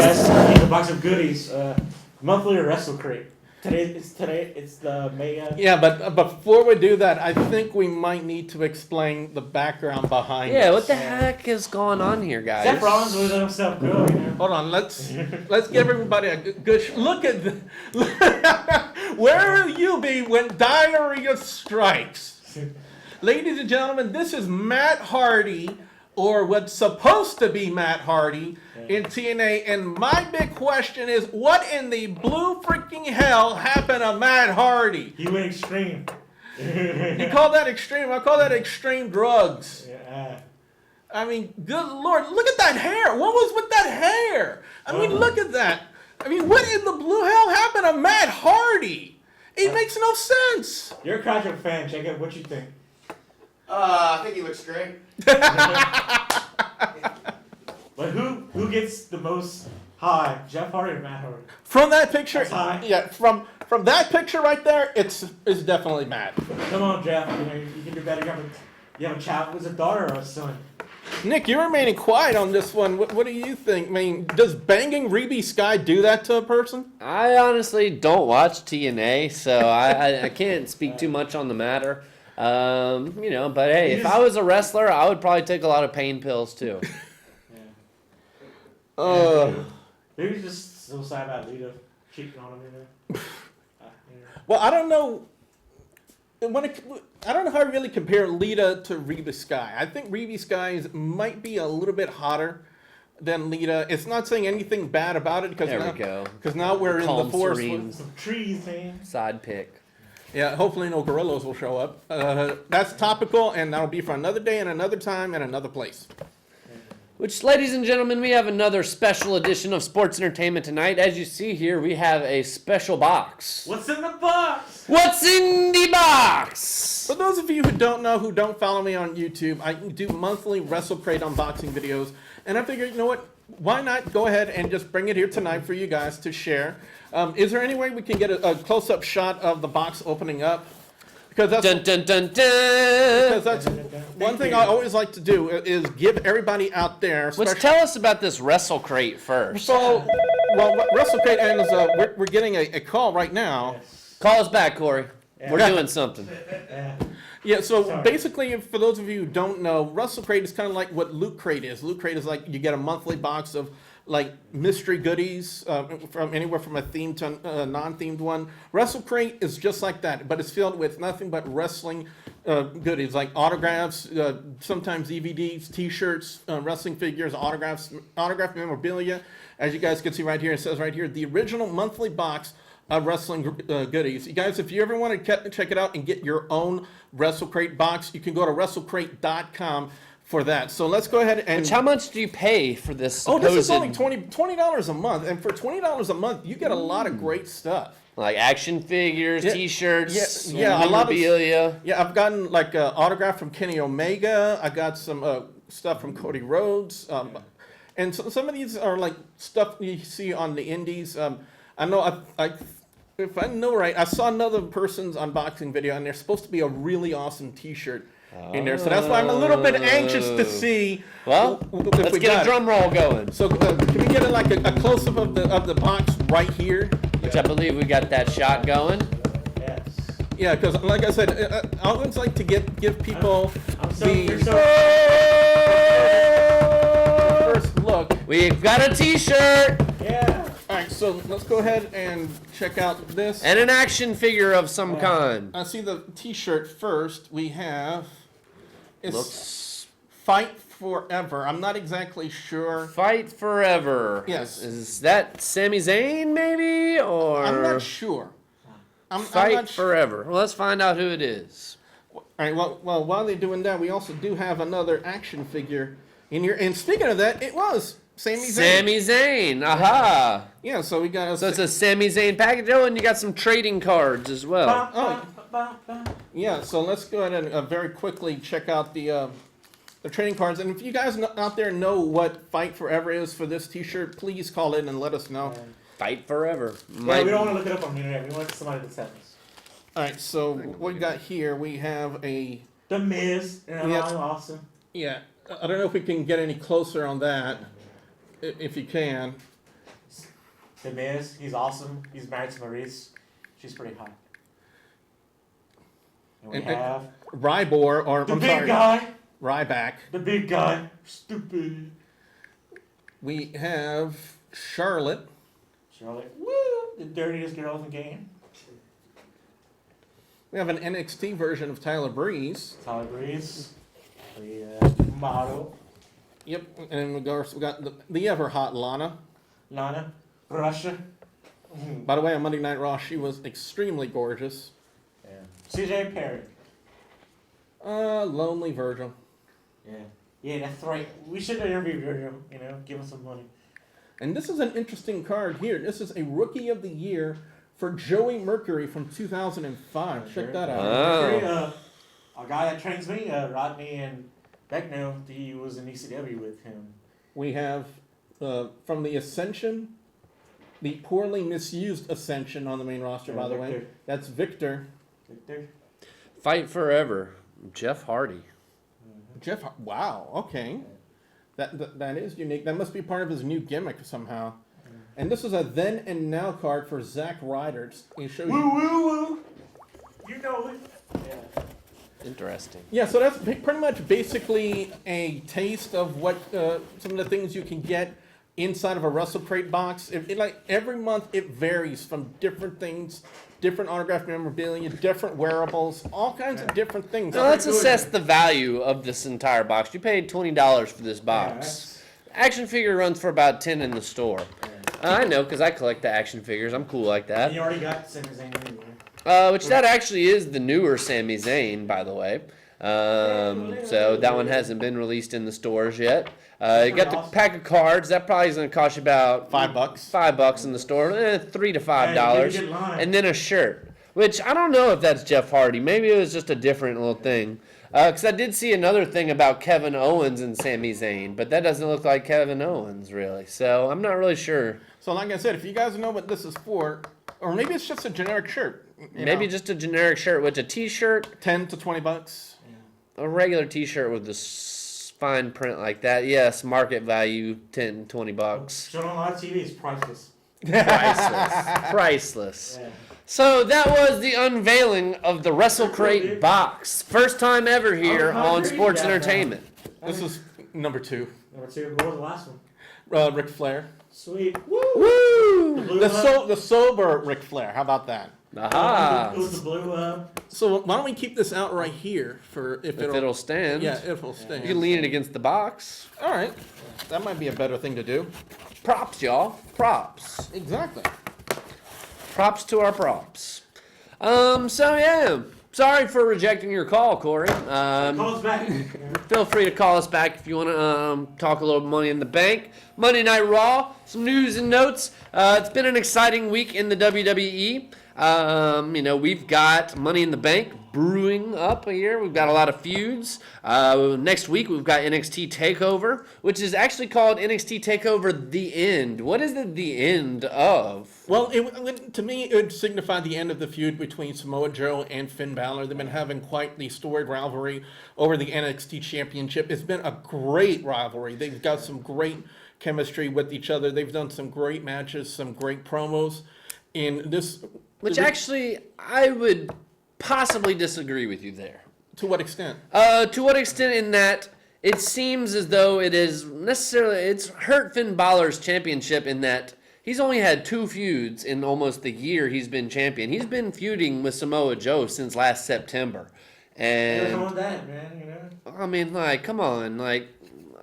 guys, here's a box of goodies. Monthly Wrestle Crate. Today it's the May. Yeah, but before we do that, I think we might need to explain the background behind it. Yeah, what the heck is going on here, guys? Seth Rollins with himself go. Hold on, let's give everybody a good look at where will you be when diarrhea strikes? Ladies and gentlemen, this is Matt Hardy, or what's supposed to be Matt Hardy in TNA, and my big question is, what in the blue freaking hell happened to Matt Hardy? He went extreme. You call that extreme? I call that extreme drugs. Yeah. I mean, good Lord, look at that hair. What was with that hair? I mean, look at that. I mean, what in the blue hell happened to Matt Hardy? It makes no sense. You're a Contract fan. Check out what you think. I think he looks great. But who gets the most high? Jeff Hardy or Matt Hardy? From that picture, That's high. yeah, from that picture right there, it's definitely Matt. Come on, Jeff. You can do better. You have a child. Was a daughter or a son? Nick, you're remaining quiet on this one. What do you think? I mean, does banging Reby Sky do that to a person? I honestly don't watch TNA, so I can't speak too much on the matter. But hey, if I was a wrestler, I would probably take a lot of pain pills too. Maybe he's just so sad about Lita cheating on him. Well, I don't know. I don't know how to really compare Lita to Reby Sky. I think Reby Sky might be a little bit hotter than Lita. It's not saying anything bad about it because now we're in the forest with some trees, man. Side pick. Yeah, hopefully no gorillas will show up. That's topical, and that'll be for another day and another time and another place. Which, ladies and gentlemen, we have another special edition of Sports Entertainment tonight. As you see here, we have a special box. What's in the box? What's in the box? For those of you who don't know, who don't follow me on YouTube, I do monthly Wrestle Crate unboxing videos, and I figured, you know what? Why not go ahead and just bring it here tonight for you guys to share? Is there any way we can get a close-up shot of the box opening up? Because that's, dun, dun, dun, dun. because that's one thing I always like to do is give everybody out there. Let's tell us about this Wrestle Crate first. So, well, Wrestle Crate ends. We're getting a call right now. Yes. Call us back, Corey. We're doing something. Yeah, so Sorry. basically, for those of you who don't know, Wrestle Crate is kind of like what Loot Crate is. Loot Crate is like you get a monthly box of like mystery goodies from anywhere from a themed to a non-themed one. Wrestle Crate is just like that, but it's filled with nothing but wrestling goodies like autographs, sometimes DVDs, T-shirts, wrestling figures, autographed memorabilia. As you guys can see right here, it says right here, the original monthly box of wrestling goodies. You guys, if you ever want to check it out and get your own Wrestle Crate box, you can go to WrestleCrate.com for that. So let's go ahead and... How much do you pay for this? Oh, this is only $20 a month, and for $20 a month, you get a lot of great stuff. Like action figures, T-shirts, a lot memorabilia. Yeah, I've gotten like an autograph from Kenny Omega. I got some stuff from Cody Rhodes, and so, some of these are like stuff you see on the indies. I know if I know right, I saw another person's unboxing video, and there's supposed to be a really awesome T-shirt in there. So that's why I'm a little bit anxious to see. Well, let's get a drum roll going. So can we get like a close up of the box right here? Which I believe we got that shot going. Yes. Yeah, because like I said, I always like to give people you're so first look. We've got a T-shirt yeah. All right, so let's go ahead and check out this. and an action figure of some kind. I see the T-shirt first. We have Looks Fight Forever. I'm not exactly sure. Fight Forever. Yes. Is that Sami Zayn maybe, or I'm not sure. I'm Fight not sure. Forever? Well, let's find out who it is. All right. Well, while they're doing that, we also do have another action figure in here. And speaking of that, it was Sami Zayn. Sami Zayn. Aha. Yeah. So we got. So it's a Sami Zayn package. Oh, and you got some trading cards as well. Yeah, so let's go ahead and very quickly check out the trading cards. And if you guys out there know what Fight Forever is for this T-shirt, please call in and let us know. Fight Forever. Yeah, we don't want to look it up on the internet. We want somebody to tell us. All right, so what we got here, we have a... The Miz. And Yep. awesome. Yeah, I don't know if we can get any closer on that, if you can. The Miz, he's awesome. He's married to Maurice. She's pretty hot. And we have Rybor, or the I'm big sorry, guy. Ryback. The big guy. Stupid. We have Charlotte. Charlotte. Woo! The dirtiest girl in the game. We have an NXT version of Tyler Breeze. Tyler Breeze. The model. Yep, and we got the ever hot Lana. Lana. Russia. By the way, on Monday Night Raw, she was extremely gorgeous. Yeah. CJ Perry. Lonely Virgil. Yeah. Yeah, that's right. We should interview Virgil, give him some money. And this is an interesting card here. This is a Rookie of the Year for Joey Mercury from 2005. Check that out. Wow. A guy that trains me, Rodney and Beckno, he was in ECW with him. We have from the Ascension, the poorly misused Ascension on the main roster, by the way. Victor. That's Victor. Victor. Fight Forever, Jeff Hardy. Jeff, wow, okay. That is unique. That must be part of his new gimmick somehow. And this is a then and now card for Zack Ryder. He shows Woo, you. woo, woo. You know it. Yeah. Interesting. Yeah, so that's pretty much basically a taste of what some of the things you can get inside of a Wrestle Crate box. Like every month, it varies from different things, different autographed memorabilia, different wearables, all kinds of different things. Now let's assess the value of this entire box. You paid $20 for this box. Action figure runs for about $10 in the store. I know, because I collect the action figures. I'm cool like that. And you already got Sami Zayn anyway. Which that actually is the newer Sami Zayn, by the way. So that one hasn't been released in the stores yet. You got the pack of cards. That probably is going to cost you about $5. $5 in the store, $3 to $5, and then a shirt. Which I don't know if that's Jeff Hardy. Maybe it was just a different little thing. Because I did see another thing about Kevin Owens and Sami Zayn, but that doesn't look like Kevin Owens really. So I'm not really sure. So like I said, if you guys know what this is for, or maybe it's just a generic shirt. Maybe just a generic shirt, which a T-shirt, $10 to $20. a regular T-shirt with this fine print like that. Yes, market value $10, $20. Shown on live TV is priceless. Priceless. Yeah. So that was the unveiling of the Wrestle Crate box. First time ever here on Sports Entertainment. This is number 2. Number 2. What was the last one? Ric Flair. Sweet. Woo! Woo! The sober Ric Flair. How about that? Aha! It was the blue. So why don't we keep this out right here for if It'll stand. Yeah, if it'll stand. You can lean it against the box. All right, that might be a better thing to do. Props, y'all. Props. Exactly. Props to our props. So yeah. Sorry for rejecting your call, Corey. Call us back. Feel free to call us back if you want to talk a little Money in the Bank. Monday Night Raw, some news and notes. It's been an exciting week in the WWE. We've got Money in the Bank brewing up here. We've got a lot of feuds. Next week, we've got NXT TakeOver, which is actually called NXT TakeOver The End. What is it the end of? Well, to me, it would signify the end of the feud between Samoa Joe and Finn Balor. They've been having quite the storied rivalry over the NXT Championship. It's been a great rivalry. They've got some great chemistry with each other. They've done some great matches, some great promos. In this, Which actually, I would possibly disagree with you there. to what extent? To what extent in that it seems as though it's hurt Finn Balor's championship in that he's only had 2 feuds in almost the year he's been champion. He's been feuding with Samoa Joe since last September. There's And all that, man. I mean, come on,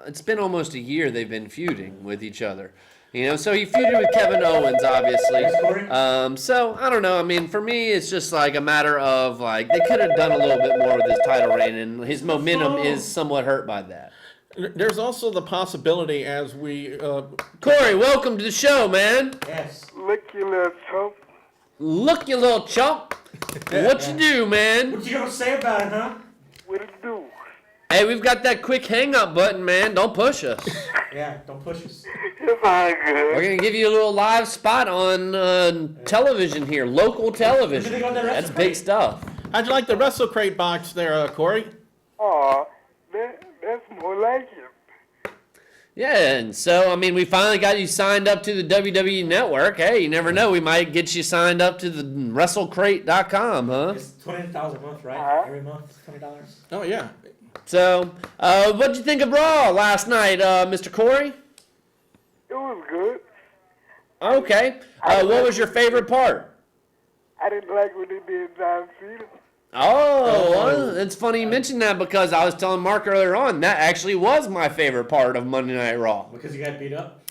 it's been almost a year they've been feuding with each other. So he feuded with Kevin Owens, obviously. So, I don't know. I mean, for me, it's just a matter of, they could have done a little bit more with his title reign, and his momentum is somewhat hurt by that. There's also the possibility as we... Corey, welcome to the show, man. Yes. Look, you little chump. Look, you little chump. What you do, man? What you gonna say about it, huh? What it do? Hey, we've got that quick hang-up button, man. Don't push us. Yeah, don't push us. It's all We're good. going to give you a little live spot on television here, local television. What you think on that That's Wrestle big Crate? stuff. How'd you like the Wrestle Crate box there, Corey? Aw, that's more like it. Yeah, and so, I mean, we finally got you signed up to the WWE Network. Hey, you never know. We might get you signed up to the WrestleCrate.com, huh? It's $20 a month, right? Uh-huh. Every month, $20. Oh, yeah. So, what'd you think of Raw last night, Mr. Corey? It was good. Okay. What was your favorite part? I didn't like when they did John Cena. Oh, well, it's funny you mentioned that because I was telling Mark earlier on that actually was my favorite part of Monday Night Raw. Because you got beat up?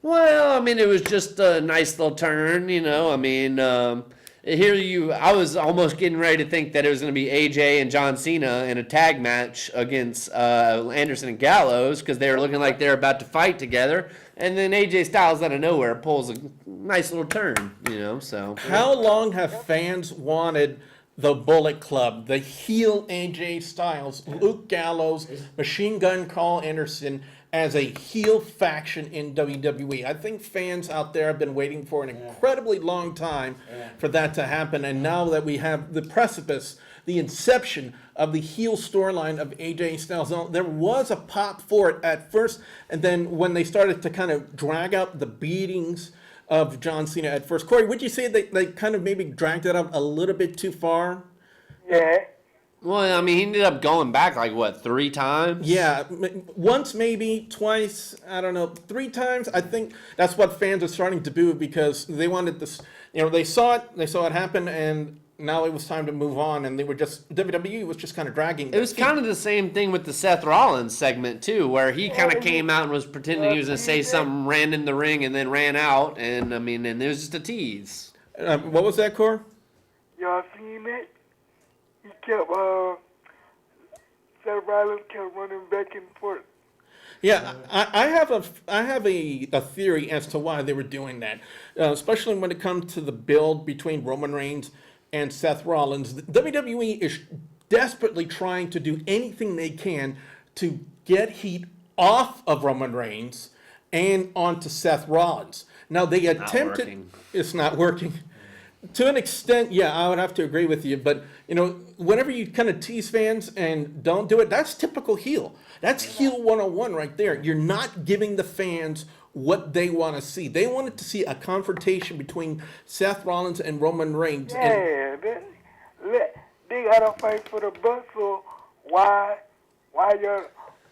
Well, I mean, it was just a nice little turn, you know. I mean, I was almost getting ready to think that it was going to be AJ and John Cena in a tag match against Anderson and Gallows because they were looking like they were about to fight together. And then AJ Styles out of nowhere pulls a nice little turn, you know, so. How long have fans wanted the Bullet Club, the heel AJ Styles, Luke Gallows, Machine Gun Carl Anderson as a heel faction in WWE? I think fans out there have been waiting for an incredibly long time for that to happen. And now that we have the precipice, the inception of the heel storyline of AJ Styles, now, there was a pop for it at first. And then when they started to kind of drag out the beatings of John Cena at first. Corey, would you say they kind of maybe dragged it out a little bit too far? Yeah. Well, I mean, he ended up going back like, what, 3 times? Yeah, once maybe, twice, I don't know, 3 times. I think that's what fans are starting to do because they wanted this, you know, they saw it happen, and now it was time to move on, and they were just, WWE was just kind of dragging. It was kind of the same thing with the Seth Rollins segment, too, where he kind of came out and was pretending he was going to say something, ran in the ring, and then ran out, and, I mean, and it was just a tease. What was that, Cor? Y'all seen that? He kept, Seth Rollins kept running back and forth. Yeah, I have a theory as to why they were doing that, especially when it comes to the build between Roman Reigns and Seth Rollins. WWE is desperately trying to do anything they can to get heat off of Roman Reigns and onto Seth Rollins. Now they attempted, working. It's not working. To an extent, yeah, I would have to agree with you. But, you know, whenever you kind of tease fans and don't do it, that's typical heel. That's heel 101 right there. You're not giving the fans what they want to see. They wanted to see a confrontation between Seth Rollins and Roman Reigns. Yeah, they gotta fight for the belt, so why y'all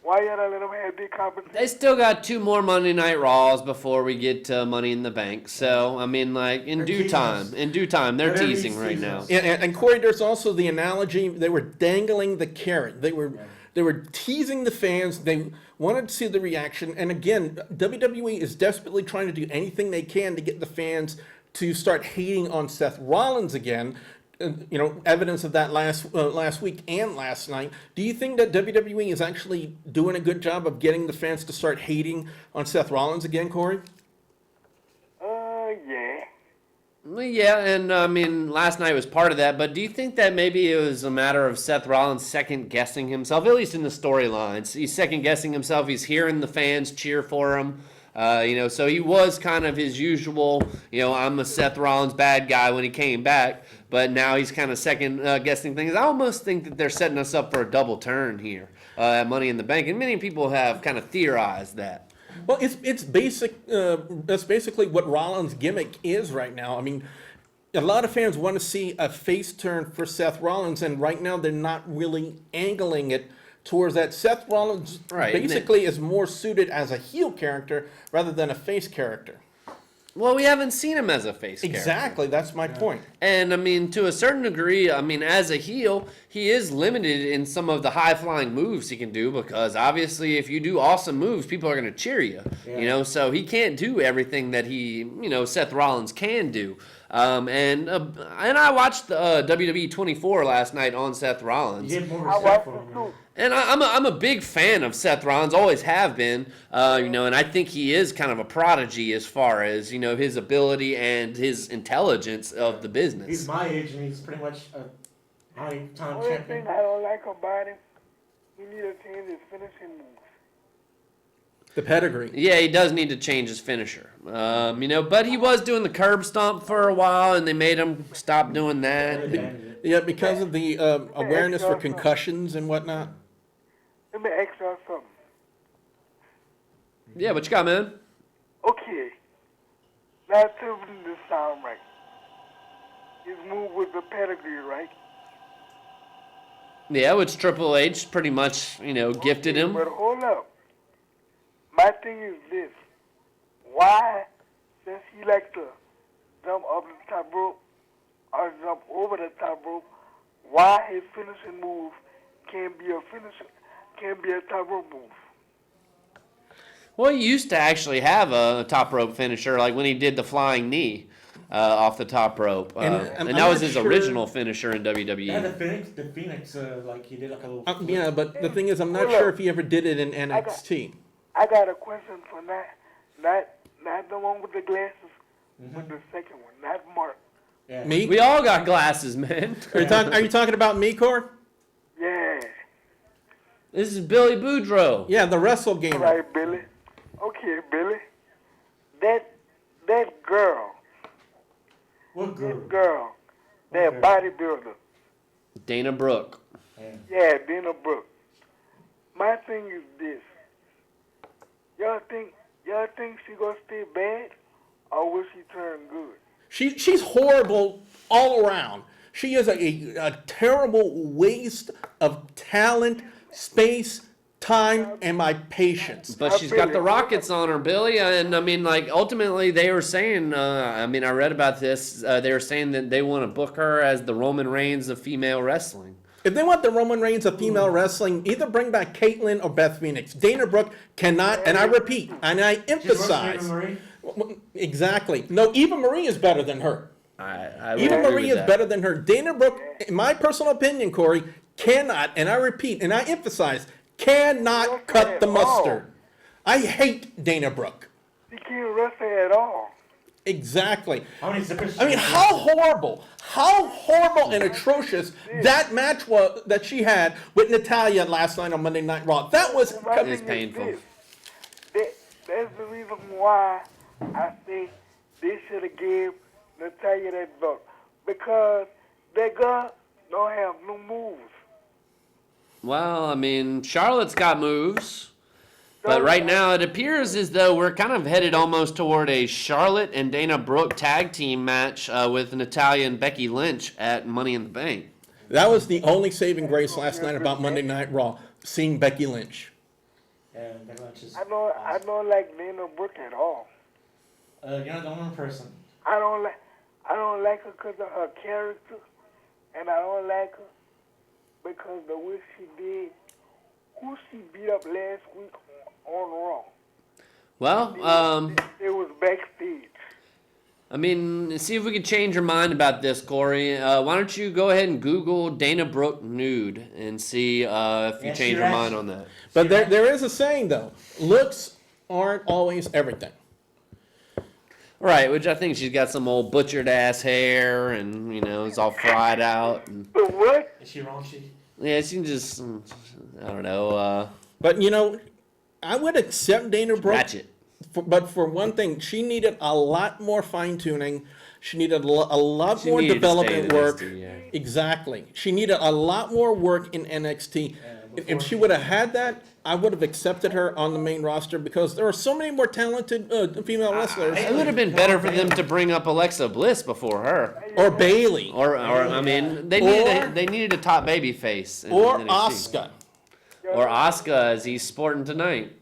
not let them have their competition? They still got 2 more Monday Night Raws before we get to Money in the Bank. So, I mean, like, in due time, they're teasing right now. And Corey, there's also the analogy, they were dangling the carrot. They were teasing the fans. They wanted to see the reaction. And again, WWE is desperately trying to do anything they can to get the fans to start hating on Seth Rollins again. You know, evidence of that last week and last night. Do you think that WWE is actually doing a good job of getting the fans to start hating on Seth Rollins again, Corey? Yeah. Well, yeah, and I mean, last night was part of that, but do you think that maybe it was a matter of Seth Rollins second-guessing himself, at least in the storylines? He's second-guessing himself. He's hearing the fans cheer for him. You know, so he was kind of his usual, you know, I'm a Seth Rollins bad guy when he came back, but now he's kind of second-guessing things. I almost think that they're setting us up for a double turn here at Money in the Bank, and many people have kind of theorized that. Well, it's basic. That's basically what Rollins' gimmick is right now. I mean, a lot of fans want to see a face turn for Seth Rollins, and right now they're not really angling it towards that. Seth Rollins basically is more suited as a heel character rather than a face character. Well, we haven't seen him as a face character. Exactly, that's my point. And, I mean, to a certain degree, I mean, as a heel, he is limited in some of the high-flying moves he can do because, obviously, if you do awesome moves, people are going to cheer you, you know? So he can't do everything that Seth Rollins can do. And I watched WWE 24 last night on Seth Rollins. You get more respect for him, man. And I'm a big fan of Seth Rollins, always have been, and I think he is kind of a prodigy as far as, his ability and his intelligence of the business. He's my age and he's pretty much a high-time Only champion. thing I don't like about him, he need to change his finishing moves. The pedigree. Yeah, he does need to change his finisher, but he was doing the curb stomp for a while, and they made him stop doing that. Yeah, because of the awareness for concussions and whatnot. Let me ask y'all something. Yeah, what you got, man? Okay. Now tell me this sound right. His move was the pedigree, right? Yeah, which Triple H pretty much, gifted Okay, him. But hold up. My thing is this. Why, since he likes to jump up the top rope or jump over the top rope, why his finishing move can't be a top rope move? Well, he used to actually have a top rope finisher, like when he did the flying knee off the top rope. And And I'm that was not his sure- original finisher in Yeah, WWE. the Phoenix, like he did like a little. Yeah, but the thing is, I'm not Hold sure up. if he ever did it in NXT. I got a question for not the one with the glasses, but the second one, not Mark. Yeah. Me? We all got glasses, man. Are you talking about me, Cor? Yeah. This is Billy Boudreaux. Yeah, the Wrestle All Gamer. right, Billy. Okay, Billy. That girl, What girl? that Okay. bodybuilder. Dana Brooke. Yeah. Yeah, Dana Brooke. My thing is this. Y'all think she gonna stay bad, or will she turn good? She's horrible all around. She is a terrible waste of talent, space, time, and my patience. But she's got the rockets on her, Billy. And I mean, like, ultimately, they were saying, I read about this. They were saying that they want to book her as the Roman Reigns of female wrestling. If they want the Roman Reigns of female wrestling, either bring back Caitlyn or Beth Phoenix. Dana Brooke cannot, and I repeat, and I emphasize. Exactly. No, Eva Marie is better than her. I would Eva agree Marie with is that. better than her. Dana Brooke, in my personal opinion, Corey, cannot, and I repeat, and I emphasize, cannot cut the mustard. I hate Dana Brooke. She can't wrestle at all. Exactly. How many zippers? I mean, how horrible and atrocious that match was that she had with Natalya last night on Monday Night Raw. That was My It's thing is painful. this. That's the reason why I think they should have gave Natalya that belt. Because that girl don't have no moves. Well, I mean, Charlotte's got moves. But right now, it appears as though we're kind of headed almost toward a Charlotte and Dana Brooke tag team match with Natalya and Becky Lynch at Money in the Bank. that was the only saving grace last night about Monday Night Raw, seeing Becky Lynch. Yeah, that much is. I don't like Dana Brooke at all. You're not the only person. I don't like her because of her character, and I don't like her because the way she did, who she beat up last week on Raw. Well, It was backstage. I mean, see if we can change your mind about this, Corey. Why don't you go ahead and Google Dana Brooke nude and see if you Yeah, change she your mind actually- on that. But there is a saying, though, looks aren't always everything. Right, which I think she's got some old butchered ass hair and, it's all fried out. And, But what? Is she raunchy? yeah, she can just, I don't know, But, I would accept Dana Brooke. ratchet. But for one thing, she needed a lot more fine tuning. She needed a lot She more needed to stay development in work. NXT, yeah. Exactly. She needed a lot more work in NXT. If before she she- would have had that, I would have accepted her on the main roster because there are so many more talented female wrestlers. It would have been better for them to bring up Alexa Bliss before her. Or Bailey. Or I mean, they needed a top baby face. in Or NXT. Asuka. Or Asuka, as he's sporting tonight.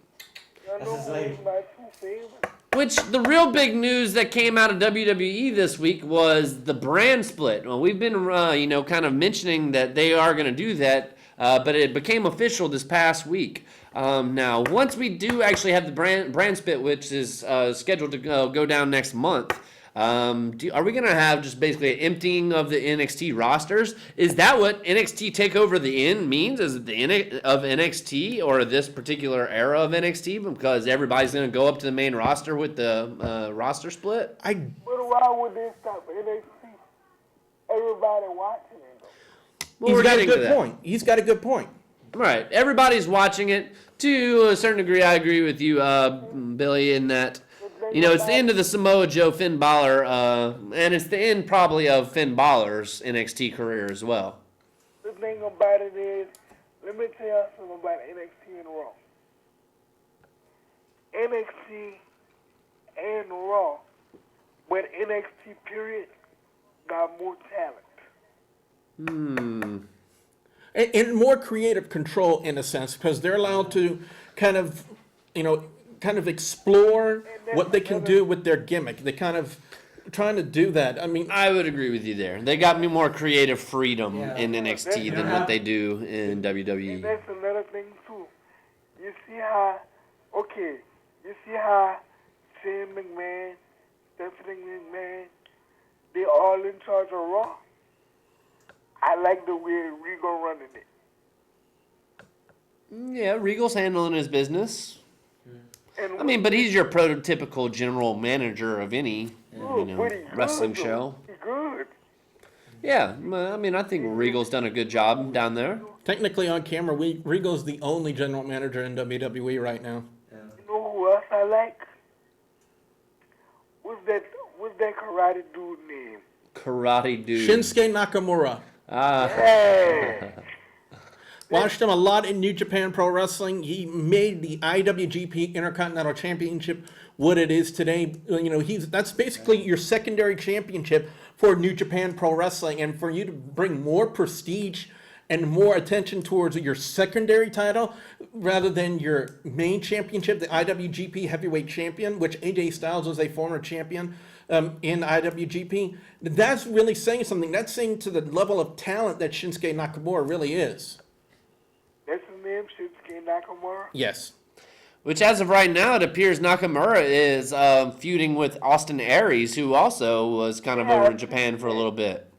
Y'all That's know his who's lady. my two favorites? Which the real big news that came out of WWE this week was the brand split. Well, we've been, kind of mentioning that they are going to do that, but it became official this past week. Now, once we do actually have the brand split, which is scheduled to go down next month, are we going to have just basically an emptying of the NXT rosters? Is that what NXT TakeOver the End means? Is it the end of NXT or this particular era of NXT? Because everybody's going to go up to the main roster with the roster split? But why would they stop NXT? Everybody watching it, though. Well, He's we're got a getting to good that. point. He's got a good point. Right. Everybody's watching it. To a certain degree, I agree with you, Billy, in that, it's the end of the Samoa Joe Finn Balor, and it's the end probably of Finn Balor's NXT career as well. The thing about it is, let me tell you something about NXT and Raw. NXT and Raw, but NXT period got more talent. And more creative control in a sense, because they're allowed to kind of explore what they can do with their gimmick. They kind of trying to do that. I mean, I would agree with you there. They got me more creative freedom Yeah. in NXT than what they do in And WWE. that's another thing too. You see how Shane McMahon, Stephanie McMahon, they all in charge of Raw. I like the way Regal running it. Yeah, Regal's handling his business. And I mean, but he's your prototypical general manager of any but he good, wrestling though. show. He good. Yeah, I mean, I think Regal's done a good job down there. technically on camera, Regal's the only general manager in WWE right now. You know who else I like? What's that karate dude name? Karate dude. Shinsuke Nakamura. Hey. Watched him a lot in New Japan Pro Wrestling. He made the IWGP Intercontinental Championship what it is today. You know, that's basically your secondary championship for New Japan Pro Wrestling, and for you to bring more prestige and more attention towards your secondary title rather than your main championship, the IWGP Heavyweight Champion, which AJ Styles was a former champion in IWGP. That's really saying something. That's saying to the level of talent that Shinsuke Nakamura really is. That's his name, Shinsuke Nakamura? Yes. Which, as of right now, it appears Nakamura is feuding with Austin Aries, who also was kind of over in Japan for a little bit.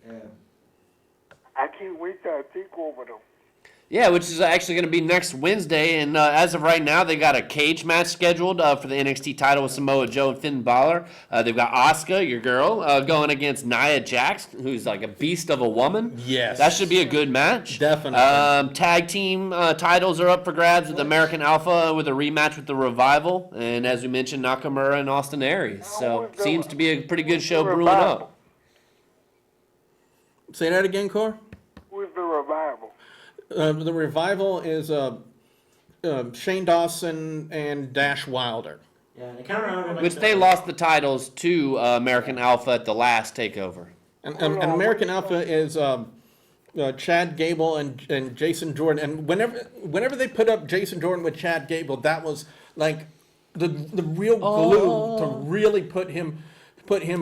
I can't wait till I take over them. Yeah, which is actually going to be next Wednesday, and as of right now, they got a cage match scheduled for the NXT title with Samoa Joe and Finn Balor. They've got Asuka, your girl, going against Nia Jax, who's like a beast of a woman. Yes. That should be a good match. Definitely. Tag team titles are up for grabs with American Alpha with a rematch with the Revival, and as we mentioned, Nakamura and Austin Aries. So seems to be a pretty good show brewing up. Say that again, Cor? Who's the Revival? The Revival is Shane Dawson and Dash Wilder. Yeah, they kind of remember like Which they lost the titles to American Alpha at the last takeover. And American Alpha is Chad Gable and Jason Jordan. And whenever they put up Jason Jordan with Chad Gable, that was like the real glue to really put him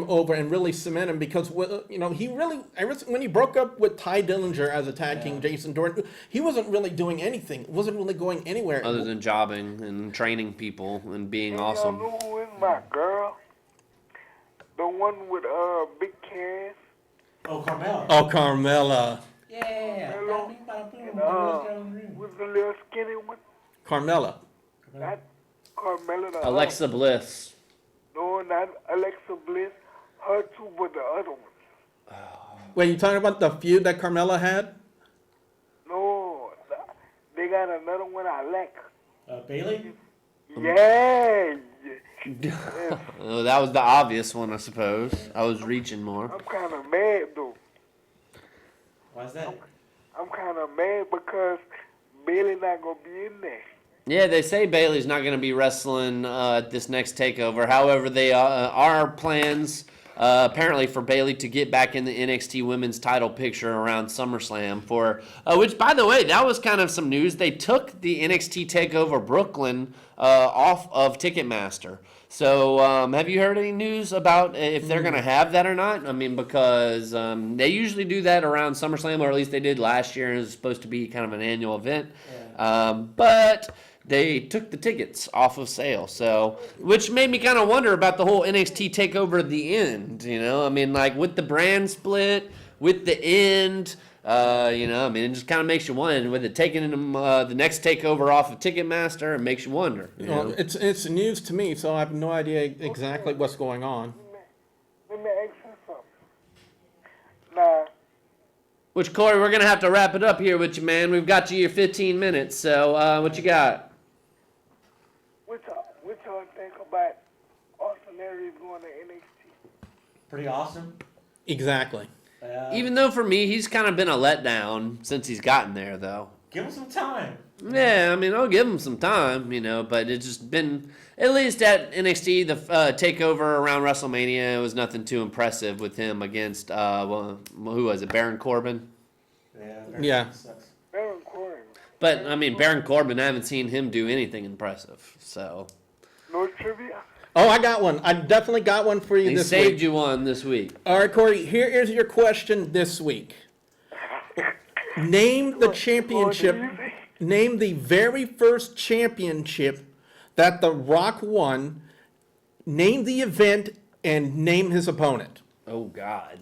over and really cement him, because he really, when he broke up with Ty Dillinger as a tag team, Jason Jordan, he wasn't really doing anything, wasn't really going anywhere Other than jobbing and training people and being awesome. Y'all know who is my girl? The one with big calves. Oh, Carmella. Oh, Carmella. Yeah. With the little skinny one. Carmella. Not Carmella. The Alexa Bliss. No, not Alexa Bliss. Her too, but the other one. Wait, you talking about the feud that Carmella had? No, they got another one I like. Bailey? Yeah. Oh, that was the obvious one, I suppose. I was reaching more. I'm kind of mad, though. Why's that? I'm kind of mad because Bailey not going to be in there. Yeah, they say Bailey's not going to be wrestling at this next takeover. However, they are plans apparently for Bailey to get back in the NXT Women's title picture around SummerSlam. Which, by the way, that was kind of some news. They took the NXT TakeOver Brooklyn off of Ticketmaster. So, have you heard any news about if they're going to have that or not? I mean, because they usually do that around SummerSlam, or at least they did last year. It was supposed to be kind of an annual event. Yeah. But they took the tickets off of sale, so which made me kind of wonder about the whole NXT takeover at the end. I mean, like with the brand split, with the end. I mean, it just kind of makes you wonder. With it taking the next takeover off of Ticketmaster, it makes you wonder. Well, it's news to me, so I have no idea exactly what's going on. Let me ask you something. Now, Which, Corey, we're gonna have to wrap it up here with you, man. We've got you your 15 minutes. So, what you got? what y'all think about Austin Aries going to NXT? Pretty awesome. Exactly. Even though for me, he's kind of been a letdown since he's gotten there, though. Give him some time. Yeah, I mean, I'll give him some time, but it's just been, at least at NXT, the takeover around WrestleMania, it was nothing too impressive with him against, who was it, Baron Corbin? Yeah. Sucks. Baron Corbin. But, I mean, Baron Corbin, I haven't seen him do anything impressive, so. No trivia? Oh, I got one. I definitely got one for you He this saved week. you one this week. All right, Corey, here is your question this week. Name the championship. Name the very first championship that The Rock won. Name the event and name his opponent. Oh, God.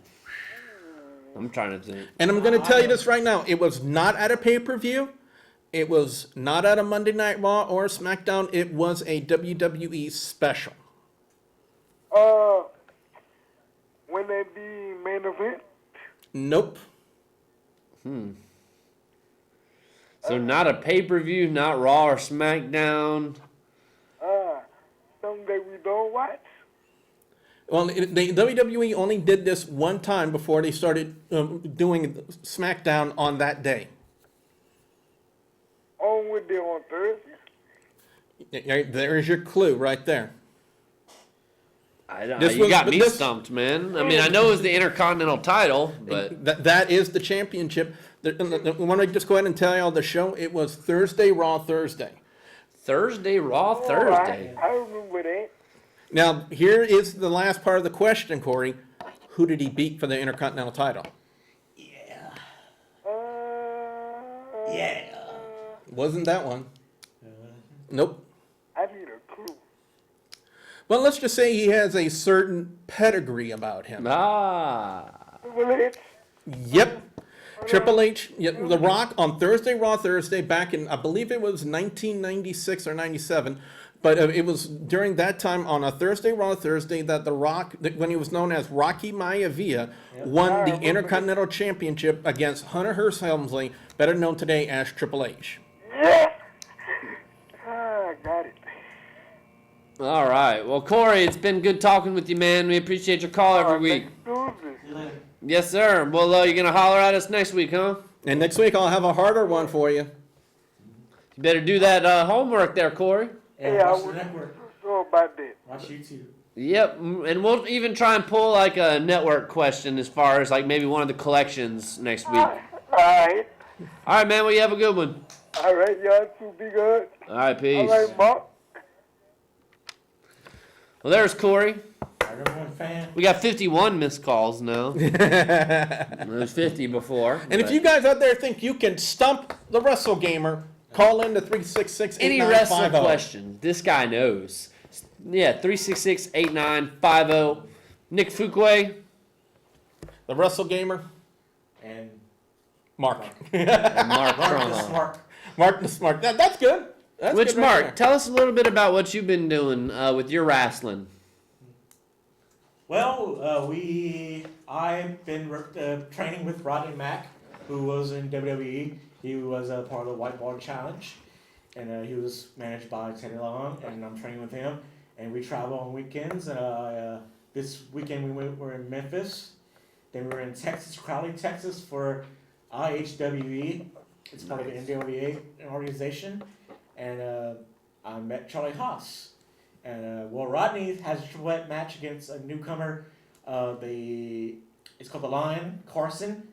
I'm trying to think. And I'm going to tell you this right now. It was not at a pay-per-view. It was not at a Monday Night Raw or SmackDown. It was a WWE special. When they be main event? Nope. So not a pay-per-view, not Raw or SmackDown. Something that we don't watch? Well, the WWE only did this one time before they started doing SmackDown on that day. On with them on Thursday? There's your clue right there. You got me stumped, man. I mean, I know it was the Intercontinental title, but That is the championship. Want to just go ahead and tell y'all the show? It was Thursday, Raw Thursday. Thursday, Raw, Thursday. I remember that. Now, here is the last part of the question, Corey. Who did he beat for the Intercontinental title? Yeah. Wasn't that one. Nope. I need a clue. Well, let's just say he has a certain pedigree about him. Triple H? Yep. Triple H, The Rock on Thursday, Raw Thursday, back in, I believe it was 1996 or 97. But it was during that time on a Thursday, Raw Thursday, that The Rock, when he was known as Rocky Maivia, won the Intercontinental Championship against Hunter Hearst Helmsley, better known today as Triple H. Yes! Got it. All right. Well, Corey, it's been good talking with you, man. We appreciate your call every week. Tuesday. Yes, sir. Well, you're going to holler at us next week, huh? And next week I'll have a harder one for you. You better do that homework there, Corey. And Yeah, I watch the was network. sure about that. Watch YouTube. Yep, and we'll even try and pull like a network question as far as like maybe one of the collections next week. All right. All right, man. Well, you have a good one. All right, y'all too. Be good. All right, All peace. right, Mark. Well, there's Corey. Everyone fan. We got 51 missed calls now. There was 50 before. And if you guys out there think you can stump the Wrestle Gamer, call in to 366-8950. any wrestling question, this guy knows. Yeah, 366-8950. Nick Fuquay. The Wrestle Gamer, And Mark. Mark Mark the Trump. Smart. Mark the Smart. That's good. That's Which good right Mark? there. Tell us a little bit about what you've been doing with your wrestling. Well, I've been training with Rodney Mack, who was in WWE. He was a part of the Whiteboard Challenge, and he was managed by Teddy Long, and I'm training with him. And we travel on weekends. This weekend we're in Memphis. Then we were in Texas, Crowley, Texas for IHWE. It's part of the NWA organization. And I met Charlie Haas. And Rodney has a triple threat match against a newcomer. It's called the Lion, Carson.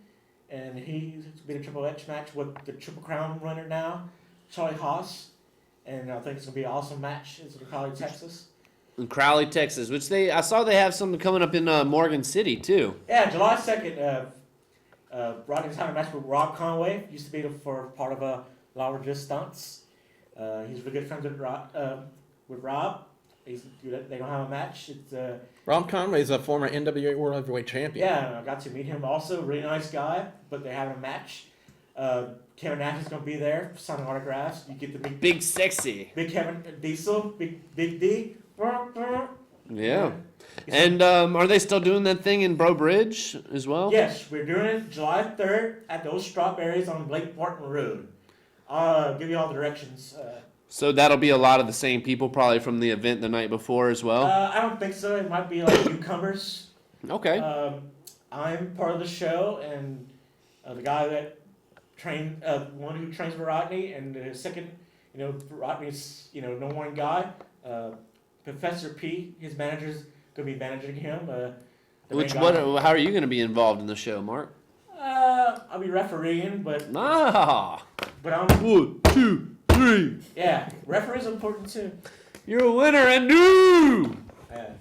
And he's been a triple H match with the Triple Crown runner now, Charlie Haas. And I think it's going to be an awesome match. It's in Crowley, Texas. In Crowley, Texas, which I saw they have something coming up in Morgan City too. Yeah, July 2nd, Rodney's having a match with Rob Conway. Used to be for part of Laura Just Stunts. He's really good friends with Rob. They don't have a match. It's Rob Conway is a former NWA World Heavyweight Champion. yeah, I got to meet him also. Really nice guy, but they have a match. Kevin Nash is going to be there signing autographs. You get to meet Big Sexy. Big Kevin Diesel, Big D. Yeah. And are they still doing that thing in Bro Bridge as well? Yes, we're doing it July 3rd at those Strawberries on Blake Martin Road. I'll give you all the directions. So that'll be a lot of the same people probably from the event the night before as well? I don't think so. It might be like newcomers. Okay. I'm part of the show, and the guy that one who trains for Rodney, and the second, Rodney's, number one guy, Professor P. His manager's gonna be managing him. How are you going to be involved in the show, Mark? I'll be refereeing, but Ah. I'm 1, 2, 3. yeah, referee's important too. You're a winner and new. Yeah.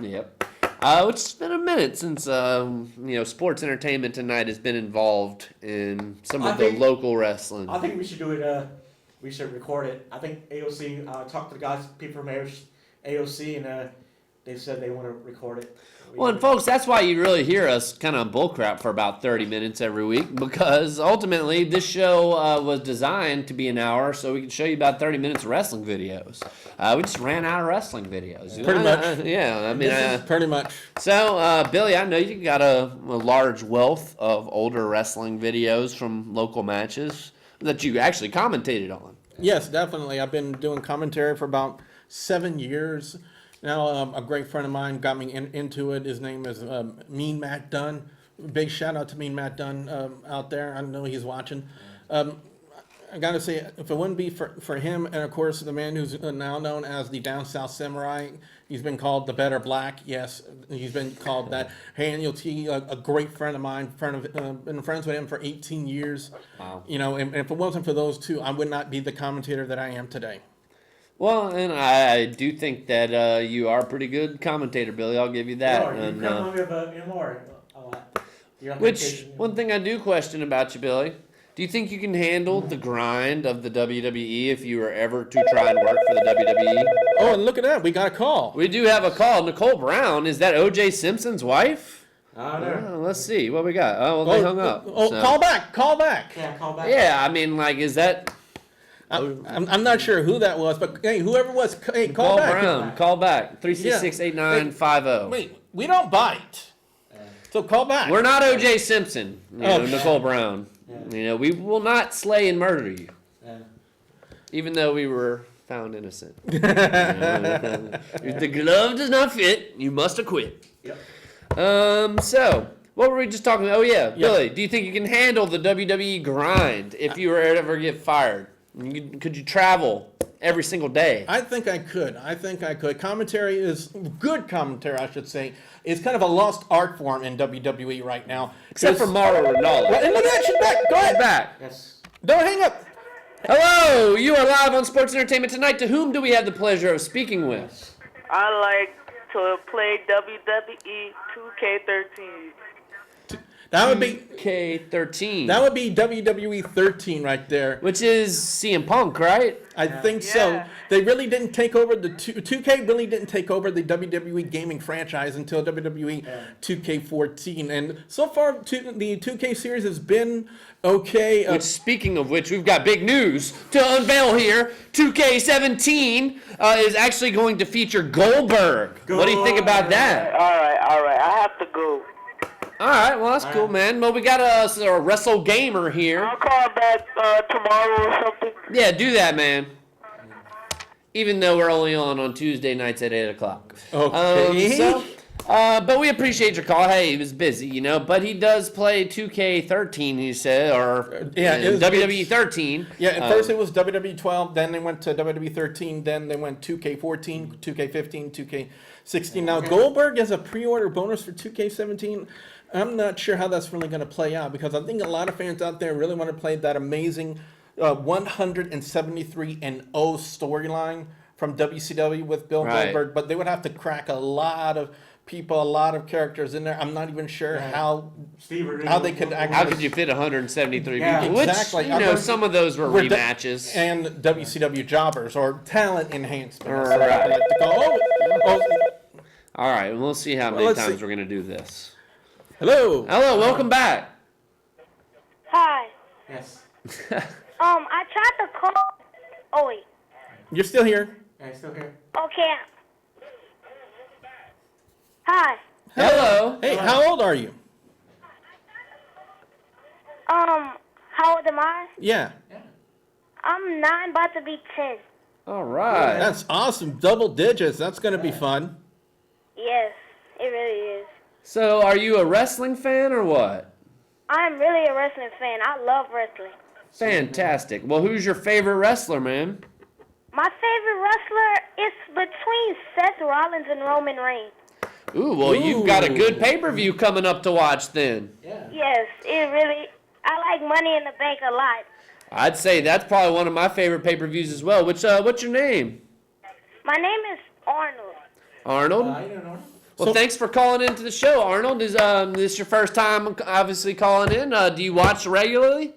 Yep. It's been a minute since sports entertainment tonight has been involved in some of the local wrestling. I think we should do it. We should record it. I think AOC talked to the guys, people from AOC, and they said they want to record it. Well, and folks, that's why you really hear us kind of bullcrap for about 30 minutes every week, because ultimately this show was designed to be an hour so we can show you about 30 minutes of wrestling videos. We just ran out of wrestling videos. Pretty much. Yeah, I mean, Pretty much. So, Billy, I know you got a large wealth of older wrestling videos from local matches that you actually commentated on. Yes, definitely. I've been doing commentary for about 7 years. Now, a great friend of mine got me into it. His name is Mean Matt Dunn. Big shout out to Mean Matt Dunn out there. I know he's watching. I gotta say, if it wouldn't be for him, and of course the man who's now known as the Down South Samurai, he's been called the Better Black. Yes, he's been called that. Daniel T, a great friend of mine, been friends with him for 18 years. Wow. And if it wasn't for those two, I would not be the commentator that I am today. Well, and I do think that you are a pretty good commentator, Billy. I'll give you that. One thing I do question about you, Billy, do you think you can handle the grind of the WWE if you were ever to try and work for the WWE? Oh, and look at that. We got a call. We do have a call. Nicole Brown, is that O.J. Simpson's wife? I don't know. Let's see. What we got? Oh, well, they hung up. Oh, so. Call back. Yeah, call back. Yeah, I mean, is that... I'm not sure who that was, but hey, whoever it was, hey, call back. Brown, call back. 366-8950. Wait, we don't bite. So call back. We're not O.J. Simpson, Nicole Brown. Yeah. We will not slay and murder you. Yeah. Even though we were found innocent. If the glove does not fit, you must acquit. Yep. So, what were we just talking about? Oh, yeah, Billy, do you think you can handle the WWE grind if you were to ever get fired? Could you travel every single day? I think I could. Commentary is good commentary, I should say. It's kind of a lost art form in WWE right now. Except for Mauro Ronaldo. And look at that, she's back. Go ahead. Back. Yes. Don't hang up. Hello, you are live on Sports Entertainment Tonight. To whom do we have the pleasure of speaking with? I like to play WWE 2K13. That would be K13. That would be WWE 13 right there. Which is CM Punk, right? I think so. They really didn't take over 2K really didn't take over the WWE gaming franchise until WWE 2K14, and so far the 2K series has been okay. Which, speaking of which, we've got big news to unveil here. 2K17 is actually going to feature Goldberg. What do you think about that? All right. I have to go. All right, well, that's cool, man. Well, we got a Wrestle Gamer here. I'll call back tomorrow or something. Yeah, do that, man. Even though we're only on Tuesday nights at 8 o'clock. Okay. But we appreciate your call. Hey, he was busy, but he does play 2K13, he said, or WWE 13. Yeah, at first it was WWE 12, then they went to WWE 13, then they went 2K14, 2K15, 2K16. Now, Goldberg has a pre-order bonus for 2K17. I'm not sure how that's really going to play out, because I think a lot of fans out there really want to play that amazing 173-0 storyline from WCW with Bill Goldberg, but they would have to crack a lot of people, a lot of characters in there. I'm not even sure how they could actually... How could you fit 173 people? Exactly. Which, some of those were rematches. And WCW jobbers, or talent enhancement. Right. Like to call. All right, we'll see how many times we're going to do this. Hello, welcome back. Hi. Yes. I tried to call. Oh wait. You're still here. Yeah, still here. Okay. Hi. Hello. Hey, how old are you? How old am I? Yeah. I'm 9, about to be 10. All right. That's awesome. Double digits. That's going to be fun. Yes, it really is. So, are you a wrestling fan or what? I'm really a wrestling fan. I love wrestling. Fantastic. Well, who's your favorite wrestler, man? My favorite wrestler is between Seth Rollins and Roman Reigns. Ooh, well, you've got a good pay-per-view coming up to watch then. Yeah. Yes, I like Money in the Bank a lot. I'd say that's probably one of my favorite pay-per-views as well. What's your name? My name is Arnold. Arnold? I don't know. Well, thanks for calling into the show, Arnold. Is this your first time obviously calling in? Do you watch regularly?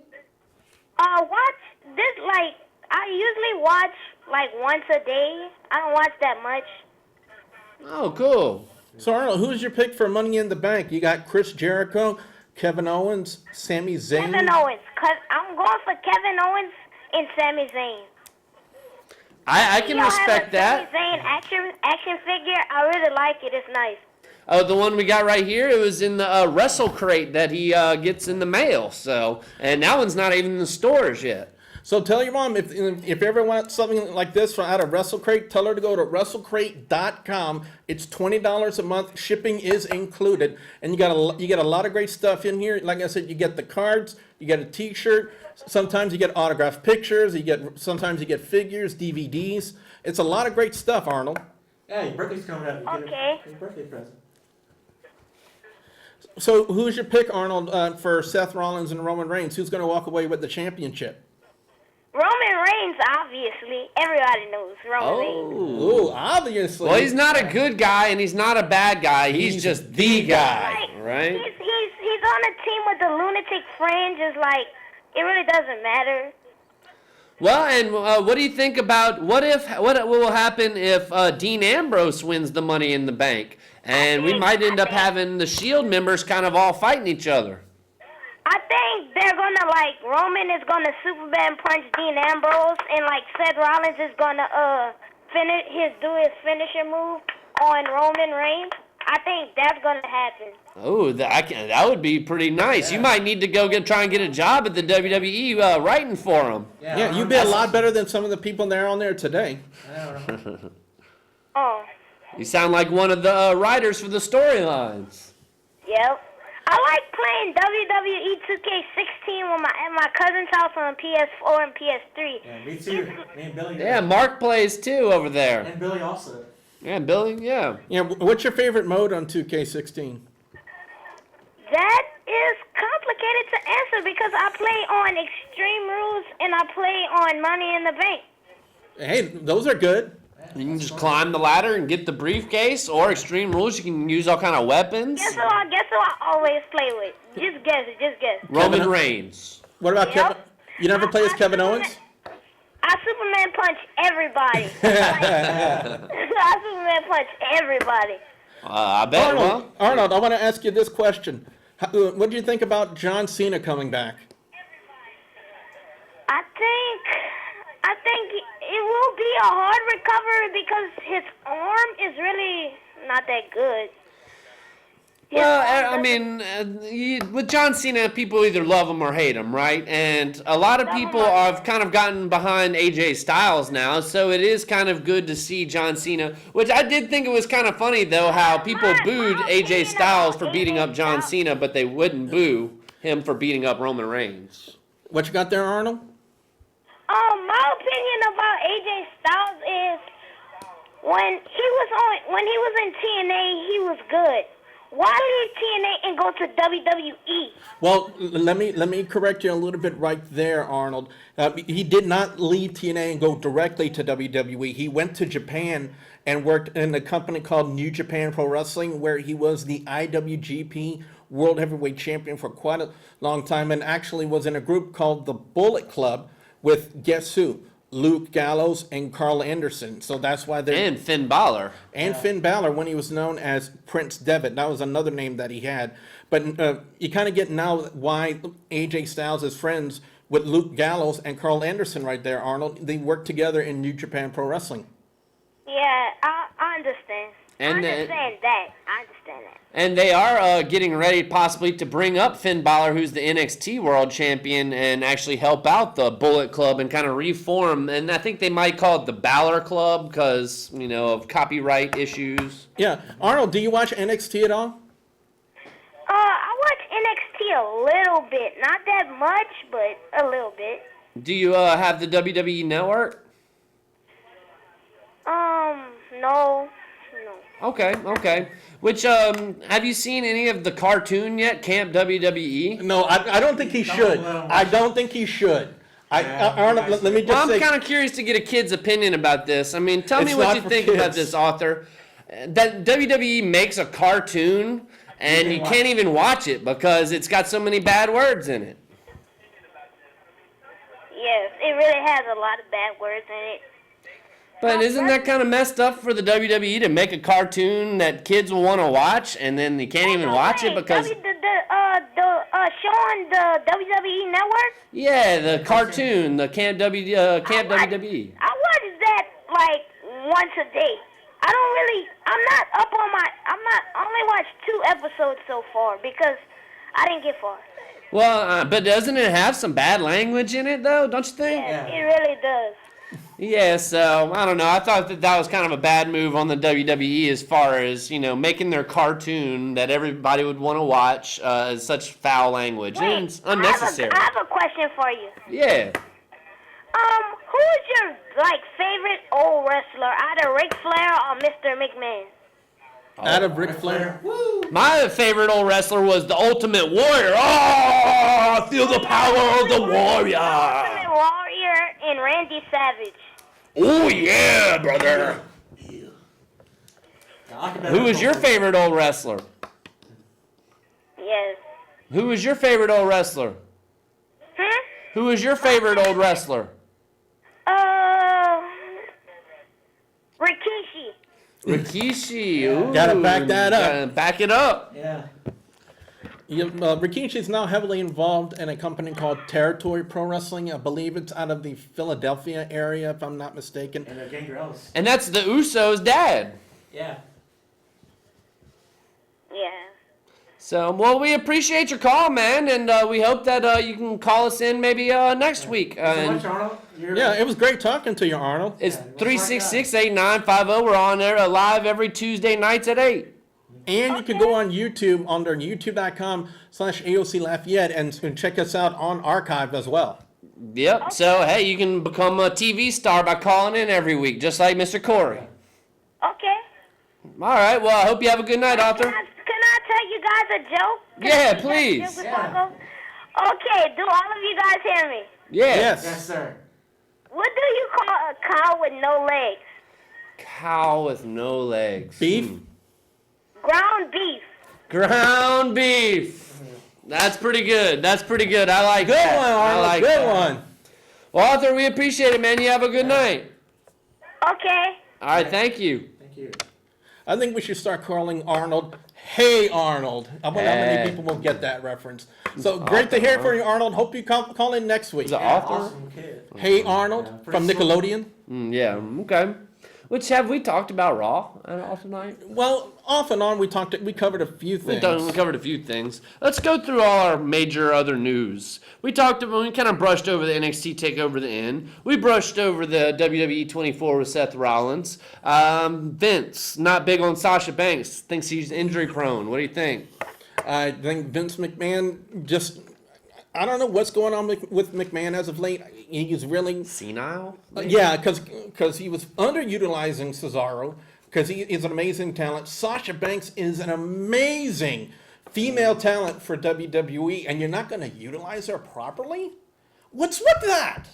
Watch this, like, I usually watch, like, once a day. I don't watch that much. Oh, cool. So Arnold, who's your pick for Money in the Bank? You got Chris Jericho, Kevin Owens, Sami Zayn. Kevin Owens, because I'm going for Kevin Owens and Sami Zayn. I can respect that. Sami Zayn action figure, I really like it. It's nice. Oh, the one we got right here, it was in the Wrestle Crate that he gets in the mail. So, and that one's not even in the stores yet. So tell your mom, if you ever want something like this from out of WrestleCrate, tell her to go to WrestleCrate.com. It's $20 a month. Shipping is included. And you get a lot of great stuff in here. Like I said, you get the cards, you get a t-shirt, sometimes you get autographed pictures, sometimes you get figures, DVDs. It's a lot of great stuff, Arnold. Yeah, your birthday's coming up. You get Okay. a birthday present. So who's your pick, Arnold, for Seth Rollins and Roman Reigns? Who's going to walk away with the championship? Roman Reigns, obviously. Everybody knows Roman Reigns. Ooh, obviously. Well, he's not a good guy and he's not a bad guy. He's just the guy, Like, right? He's on a team with the lunatic fringe. It's like, it really doesn't matter. Well, and what do you think about what will happen if Dean Ambrose wins the Money in the Bank, and we might end up having the Shield members kind of all fighting each other? I think they're gonna, like, Roman is gonna Superman punch Dean Ambrose, and, like, Seth Rollins is gonna do his finisher move on Roman Reigns. I think that's gonna happen. Oh, that would be pretty nice. Yeah. You might need to go try and get a job at the WWE writing for him. Yeah, you'd be a lot better than some of the people there on there today. I don't know. Oh, You sound like one of the writers for the storylines. yep. I like playing WWE 2K16 at my cousin's house on PS4 and PS3. Yeah, me too. Me and Billy. Yeah, Mark plays too over there. And Billy also. Yeah, Billy, yeah. Yeah, what's your favorite mode on 2K16? That is complicated to answer because I play on Extreme Rules and I play on Money in the Bank. Hey, those are good. You can just climb the ladder and get the briefcase, or Extreme Rules, you can use all kind of weapons. Guess who I always play with? Just guess. Roman Kevin- Reigns. What about Yep. Kevin? You never play as Kevin Superman- Owens? I Superman punch everybody. I Superman punch everybody. I bet. Arnold, I want to ask you this question. What do you think about John Cena coming back? I think it will be a hard recovery because his arm is really not that good. Well, I mean, with John Cena, people either love him or hate him, right? And a lot of people have kind of gotten behind AJ Styles now, so it is kind of good to see John Cena. Which I did think it was kind of funny, though, how people booed AJ Styles for beating up John Cena, but they wouldn't boo him for beating up Roman Reigns. What you got there, Arnold? My opinion about AJ Styles is when he was in TNA, he was good. Why leave TNA and go to WWE? Well, let me correct you a little bit right there, Arnold. He did not leave TNA and go directly to WWE. He went to Japan and worked in a company called New Japan Pro Wrestling, where he was the IWGP World Heavyweight Champion for quite a long time, and actually was in a group called the Bullet Club with, guess who? Luke Gallows and Carl Anderson. So that's why they're... And Finn Balor. And Finn Balor, when he was known as Prince Devitt. That was another name that he had. But you kind of get now why AJ Styles is friends with Luke Gallows and Carl Anderson right there, Arnold. They worked together in New Japan Pro Wrestling. Yeah, I understand. And, I understand that. And they are getting ready possibly to bring up Finn Balor, who's the NXT World Champion, and actually help out the Bullet Club and kind of reform. And I think they might call it the Balor Club because, of copyright issues. Yeah. Arnold, do you watch NXT at all? I watch NXT a little bit. Not that much, but a little bit. Do you have the WWE Network? No. Okay. Which have you seen any of the cartoon yet? Camp WWE. No, I don't think he should. I don't think he should. Arnold, let me just Well, I'm say. kind of curious to get a kid's opinion about this. I mean, tell me It's what not you for think about kids. this, author. That WWE makes a cartoon and you can't even watch it because it's got so many bad words in it. Yes, it really has a lot of bad words in it. But isn't that kind of messed up for the WWE to make a cartoon that kids will want to watch and then you can't even watch it because Show on the WWE Network. yeah, the cartoon, the Camp WWE. I watch that like once a day. I'm not only watched 2 episodes so far because I didn't get far. Well, but doesn't it have some bad language in it though? Don't you think? Yeah, it really does. Yeah, so I don't know. I thought that was kind of a bad move on the WWE as far as, making their cartoon that everybody would want to watch as such foul language. And it's unnecessary. I have a question for you. Yeah. Who's your favorite old wrestler, either Ric Flair or Mr. McMahon? Out of Ric Flair. My favorite old wrestler was the Ultimate Warrior. Oh, I feel the power of the Warrior. Ultimate Warrior and Randy Savage. Oh, yeah, brother. Who was your favorite old wrestler? Yes. Who was your favorite old wrestler? Who was your favorite old wrestler? Rikishi. Rikishi. Ooh, Gotta back that up. gotta back it up. Yeah. Rikishi is now heavily involved in a company called Territory Pro Wrestling. I believe it's out of the Philadelphia area, if I'm not mistaken. And Gangrels. And that's the Usos' dad. Yeah. Yeah. So, well, we appreciate your call, man, and we hope that you can call us in maybe next week. So much, Arnold. Yeah, it was great talking to you, Arnold. It's Yeah, let's 366-8950. We're on there live every Tuesday nights at 8. And you can go on YouTube under youtube.com/AOC Lafayette and check us out on archive as well. Yep. So, hey, you can become a TV star by calling in every week, just like Mr. Corey. Okay. All right. Well, I hope you have a good night, Arthur. Can I tell you guys a joke? Yeah, please. Okay, do all of you guys hear me? Yeah. Yes, sir. What do you call a cow with no legs? Cow with no legs. Beef? Ground beef. Ground beef. That's pretty good. That's pretty good. I like Good that. one, I Arnold. like Good that. one. Well, Arthur, we appreciate it, man. You have a good night. Okay. All right. Thank you. Thank you. I think we should start calling Arnold, Hey Arnold. I wonder how Hey. many people will get that reference. So great to hear from you, Arnold. Hope you call in next week. Is it Yeah, Arthur? awesome kid. Hey Arnold Yeah, from pretty Nickelodeon. Yeah. Okay. Which have we talked about Raw tonight? Well, off and on we covered a few things. We covered a few things. Let's go through all our major other news. We kind of brushed over the NXT TakeOver the End. We brushed over the WWE 24 with Seth Rollins. Vince, not big on Sasha Banks, thinks he's injury prone. What do you think? I think Vince McMahon I don't know what's going on with McMahon as of late. He's really Senile? yeah, because he was underutilizing Cesaro because he is an amazing talent. Sasha Banks is an amazing female talent for WWE, and you're not going to utilize her properly? What's with that?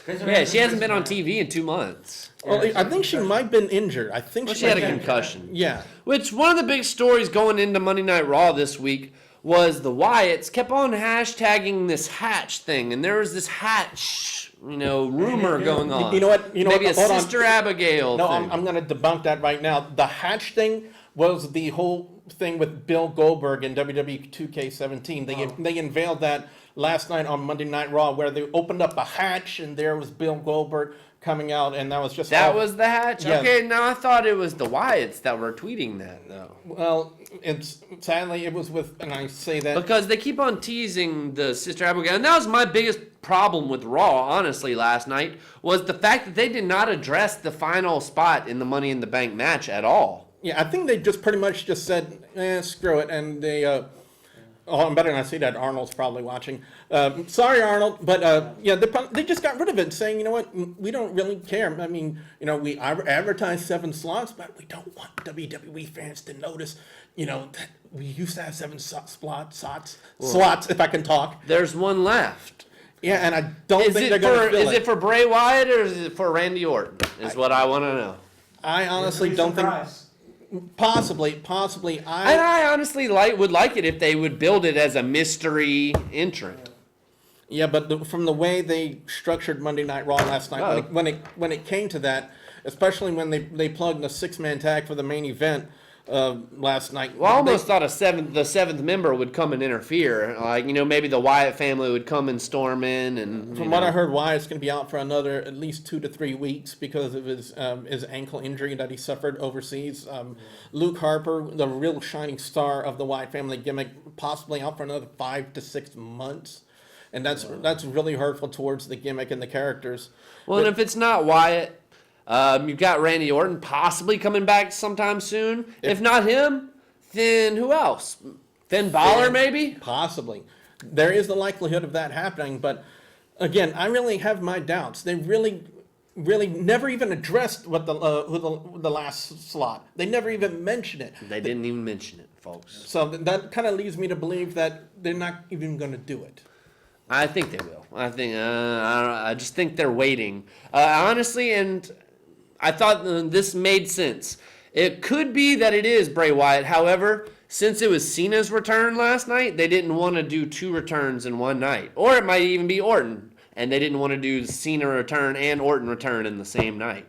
Yeah, she hasn't been on TV in 2 months. Well, I think she might have been injured. I think Well, she had a might have- concussion. Yeah. Which, one of the big stories going into Monday Night Raw this week was the Wyatts kept on hashtagging this Hatch thing, and there was this Hatch, rumor going on. You know what? Maybe a hold on. Sister Abigail No, thing. I'm going to debunk that right now. The Hatch thing was the whole thing with Bill Goldberg in WWE 2K17. They unveiled that last night on Monday Night Raw, where they opened up a hatch and there was Bill Goldberg coming out, and that was just That all- was the Hatch? Yeah. Okay, now I thought it was the Wyatts that were tweeting that, though. Well, sadly it was with, and I say that Because they keep on teasing the Sister Abigail. And that was my biggest problem with Raw, honestly, last night, was the fact that they did not address the final spot in the Money in the Bank match at all. yeah, I think they just pretty much just said, screw it, and they Oh, I'm better not see that. Arnold's probably watching. Sorry, Arnold, but yeah, they just got rid of it, saying, you know what, we don't really care. I mean, you know, we advertise 7 slots, but we don't want WWE fans to notice, you know, that we used to have 7 slots, if I can talk. There's one left. Yeah, and I don't think they're going to fill Is it for Bray Wyatt or is it for Randy Orton? Is what I want to know. I honestly don't think. Possibly. And I honestly would like it if they would build it as a mystery entrant. Yeah, but from the way they structured Monday Night Raw last night, when it came to that, especially when they plugged a 6-man tag for the main event last night. Well, I almost thought the seventh member would come and interfere. Like, you know, maybe the Wyatt family would come and storm in. And from what I heard, Wyatt's going to be out for another at least 2 to 3 weeks because of his ankle injury that he suffered overseas. Luke Harper, the real shining star of the Wyatt family gimmick, possibly out for another 5 to 6 months. And that's really hurtful towards the gimmick and the characters. Well, and if it's not Wyatt, you've got Randy Orton possibly coming back sometime soon. If not him, then who else? Finn Balor, maybe? Possibly. There is the likelihood of that happening, but again, I really have my doubts. They really never even addressed what the last slot. They never even mentioned it. They didn't even mention it, folks. So that kind of leads me to believe that they're not even going to do it. I think they will. I just think they're waiting. Honestly, and I thought this made sense. It could be that it is Bray Wyatt. However, since it was Cena's return last night, they didn't want to do 2 returns in one night. Or it might even be Orton, and they didn't want to do Cena return and Orton return in the same night.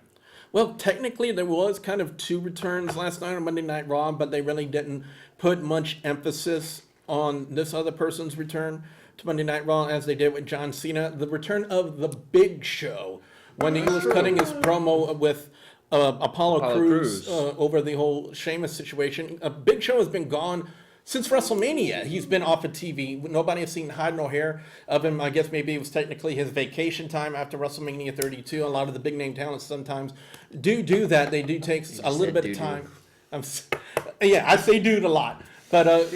Well, technically, there was kind of 2 returns last night on Monday Night Raw, but they really didn't put much emphasis on this other person's return to Monday Night Raw as they did with John Cena. The return of the Big Show when he was cutting his promo with Apollo Crews over the whole Sheamus situation. Big Show has been gone since WrestleMania. He's been off of TV. Nobody has seen hide nor hair of him. I guess maybe it was technically his vacation time after WrestleMania 32. A lot of the big name talents sometimes do that. They do take a little bit of time. Yeah, I say dude a lot, but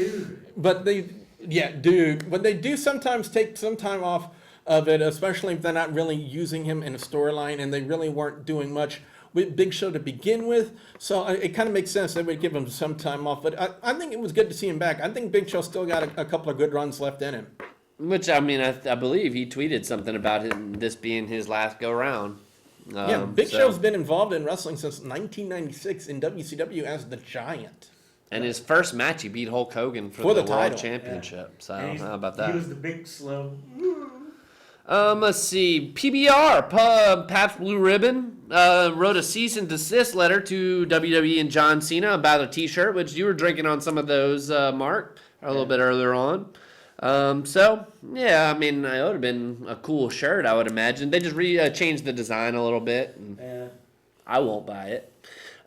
they. Yeah, dude. But they do sometimes take some time off of it, especially if they're not really using him in a storyline, and they really weren't doing much with Big Show to begin with. So it kind of makes sense they would give him some time off. But I think it was good to see him back. I think Big Show still got a couple of good runs left in him. Which, I mean, I believe he tweeted something about this being his last go-round. Yeah, Big Show's been involved in wrestling since 1996 in WCW as the Giant. And his first match, he beat Hulk Hogan for the World Championship. Yeah. So, how about that? He was the big slow. Let's see. PBR, Pabst Blue Ribbon, wrote a cease and desist letter to WWE and John Cena about a T-shirt, which you were drinking on some of those, Mark, a little bit earlier on. So, yeah, I mean, it would have been a cool shirt, I would imagine. They just changed the design a little bit. And I won't buy it.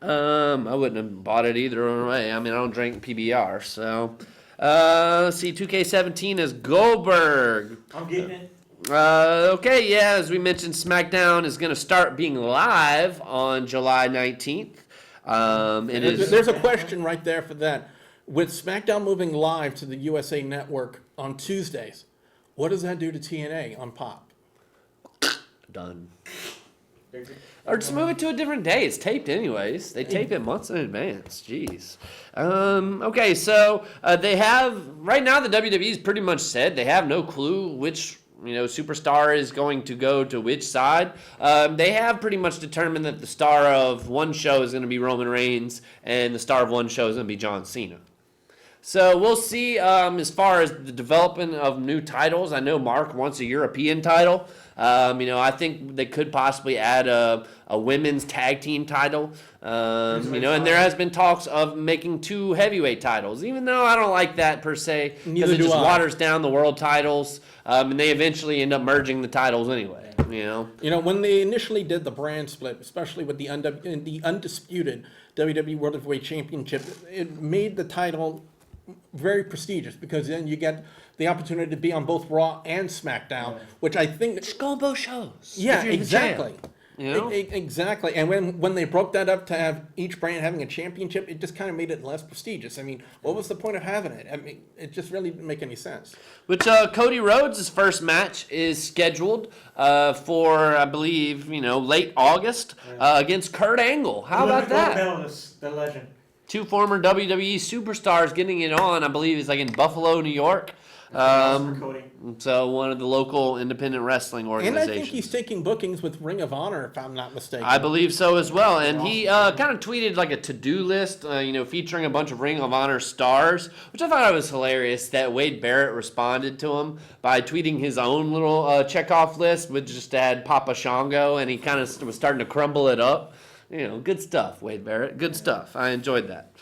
I wouldn't have bought it either way. I mean, I don't drink PBR, so. Let's see, 2K17 is Goldberg. I'm getting it. Okay, yeah, as we mentioned, SmackDown is going to start being live on July 19th. There's a question right there for that. With SmackDown moving live to the USA Network on Tuesdays, what does that do to TNA on Pop? Done. Or just move it to a different day. It's taped anyways. They tape it months in advance. Jeez. Okay, so they have, right now the WWE's pretty much said they have no clue which superstar is going to go to which side. They have pretty much determined that the star of one show is going to be Roman Reigns and the star of one show is going to be John Cena. So we'll see as far as the development of new titles. I know Mark wants a European title. I think they could possibly add a women's tag team title. And there has been talks of making 2 heavyweight titles, even though I don't like that per se, because it just waters down the world titles, and they eventually end up merging the titles anyway. When they initially did the brand split, especially with the undisputed WWE World Heavyweight Championship, it made the title very prestigious because then you get the opportunity to be on both Raw and SmackDown, which I think just go on both shows. Yeah, exactly. You know? Exactly. And when they broke that up to have each brand having a championship, it just kind of made it less prestigious. I mean, what was the point of having it? I mean, it just really didn't make any sense. Which Cody Rhodes' first match is scheduled for, I believe, late August against Kurt Angle. How about that? The legend. Two former WWE superstars getting it on. I believe it's like in Buffalo, New York. Cody. So one of the local independent wrestling And organizations. I think he's taking bookings with Ring of Honor, if I'm not mistaken. I believe so as well. And he kind of tweeted like a to-do list, featuring a bunch of Ring of Honor stars, which I thought it was hilarious that Wade Barrett responded to him by tweeting his own little checkoff list, which just had Papa Shango, and he kind of was starting to crumble it up. Good stuff, Wade Barrett. Good stuff. I enjoyed that.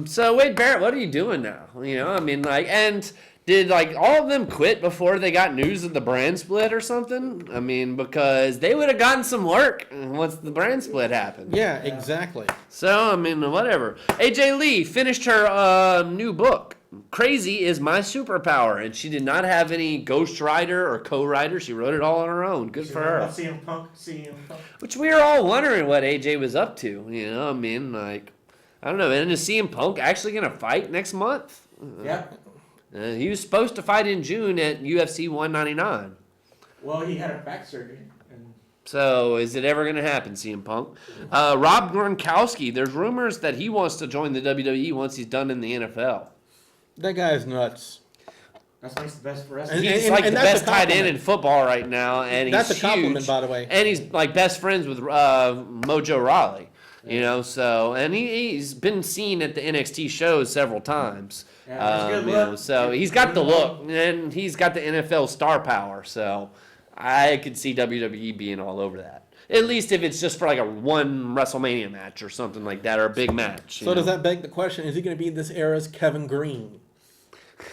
So Wade Barrett, what are you doing now? And did all of them quit before they got news of the brand split or something? I mean, because they would have gotten some work once the brand split happened. Yeah, exactly. So, whatever. AJ Lee finished her new book. Crazy is my superpower, and she did not have any ghostwriter or co-writer. She wrote it all on her own. Good for her. CM Punk. Which we were all wondering what AJ was up to. I don't know. And is CM Punk actually going to fight next month? Yep. He was supposed to fight in June at UFC 199. Well, he had a back surgery. So, is it ever going to happen, CM Punk? Rob Gronkowski, there's rumors that he wants to join the WWE once he's done in the NFL. That guy's nuts. That's the best wrestler. He's And the that's best a tight end compliment. in football right now, and That's he's a compliment, huge. by the way. And he's best friends with Mojo Rawley. And he's been seen at the NXT shows several times. Yeah, good look. So he's got the look, and he's got the NFL star power. So I could see WWE being all over that. At least if it's just for like a one WrestleMania match or something like that, or a big match. So does that beg the question, is he going to be this era's Kevin Green?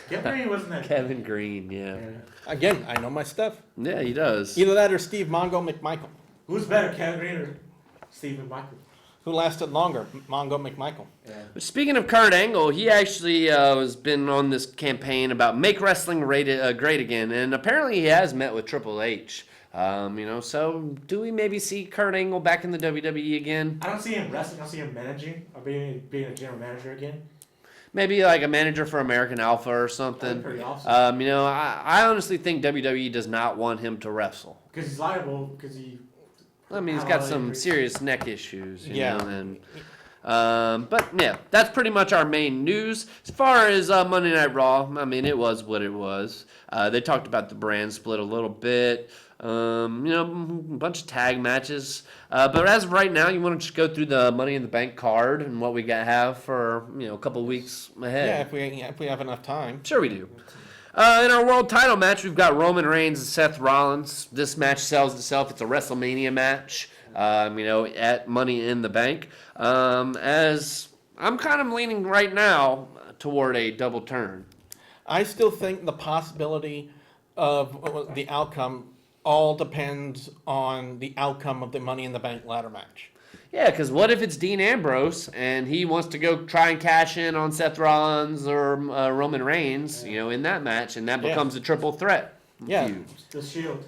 Kevin Green wasn't that. Kevin Green, yeah. Again, I know my stuff. Yeah, he does. Either that or Steve Mongo McMichael. Who's better, Kevin Green or Stephen Michael? Who lasted longer, Mongo McMichael? Yeah. Speaking of Kurt Angle, he actually has been on this campaign about make wrestling great again, and apparently he has met with Triple H. So do we maybe see Kurt Angle back in the WWE again? I don't see him wrestling. I see him managing or being a general manager again. Maybe like a manager for American Alpha or something. That'd be pretty awesome. I honestly think WWE does not want him to wrestle. Because he's liable. Because he. He's got some serious neck issues. Yeah. But yeah, that's pretty much our main news. As far as Monday Night Raw, it was what it was. They talked about the brand split a little bit. A bunch of tag matches. But as of right now, you want to just go through the Money in the Bank card and what we have for a couple of weeks ahead. Yeah, if we have enough time. Sure we do. In our world title match, we've got Roman Reigns and Seth Rollins. This match sells itself. It's a WrestleMania match, at Money in the Bank. As I'm kind of leaning right now toward a double turn. I still think the possibility of the outcome all depends on the outcome of the Money in the Bank ladder match. Yeah, because what if it's Dean Ambrose and he wants to go try and cash in on Seth Rollins or Roman Reigns, in that match, and that becomes a triple threat feud. The Shield.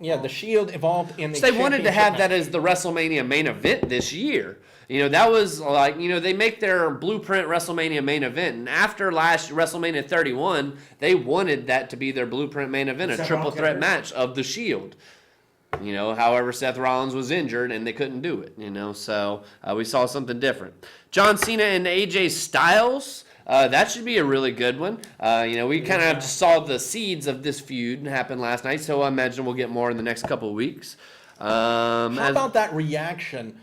Yeah, the Shield evolved in the So they wanted to have that championship as the WrestleMania main event this year. That was they make their blueprint WrestleMania main event. And after last WrestleMania 31, they wanted that to be their blueprint main event, a triple threat match of the Shield. However, Seth Rollins was injured and they couldn't do it, so we saw something different. John Cena and AJ Styles, that should be a really good one. We kind of just saw the seeds of this feud happen last night, so I imagine we'll get more in the next couple of weeks. How about that reaction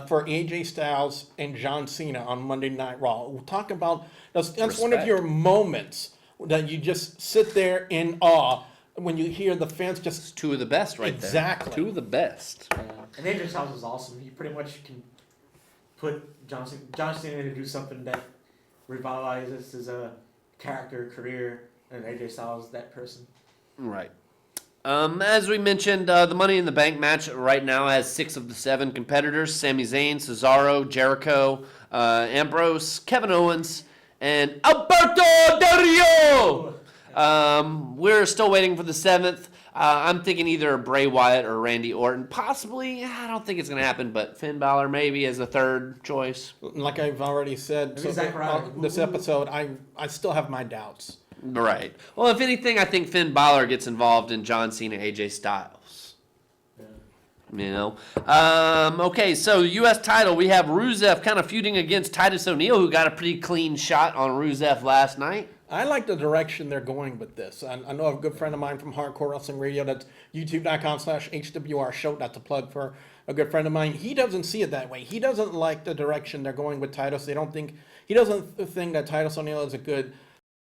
for AJ Styles and John Cena on Monday Night Raw? We'll talk about, that's one of your moments that you just sit there in awe when you hear the fans just... Two of the best right there. Exactly. Two of the best. And AJ Styles is awesome. He pretty much can put John Cena to do something that revitalizes his character, career, and AJ Styles is that person. Right. As we mentioned, the Money in the Bank match right now has 6 of the 7 competitors: Sami Zayn, Cesaro, Jericho, Ambrose, Kevin Owens, and Alberto Del Rio. We're still waiting for the 7th. I'm thinking either Bray Wyatt or Randy Orton. Possibly, I don't think it's going to happen, but Finn Balor maybe as a third choice. Like I've already said Maybe Zack Ryder. this episode, I still have my doubts. Right. Well, if anything, I think Finn Balor gets involved in John Cena, AJ Styles. You know? Okay, so U.S. title, we have Rusev kind of feuding against Titus O'Neil, who got a pretty clean shot on Rusev last night. I like the direction they're going with this. I know a good friend of mine from Hardcore Wrestling Radio, that's youtube.com/HWR show, that's a plug for a good friend of mine. He doesn't see it that way. He doesn't like the direction they're going with Titus. He doesn't think that Titus O'Neil is a good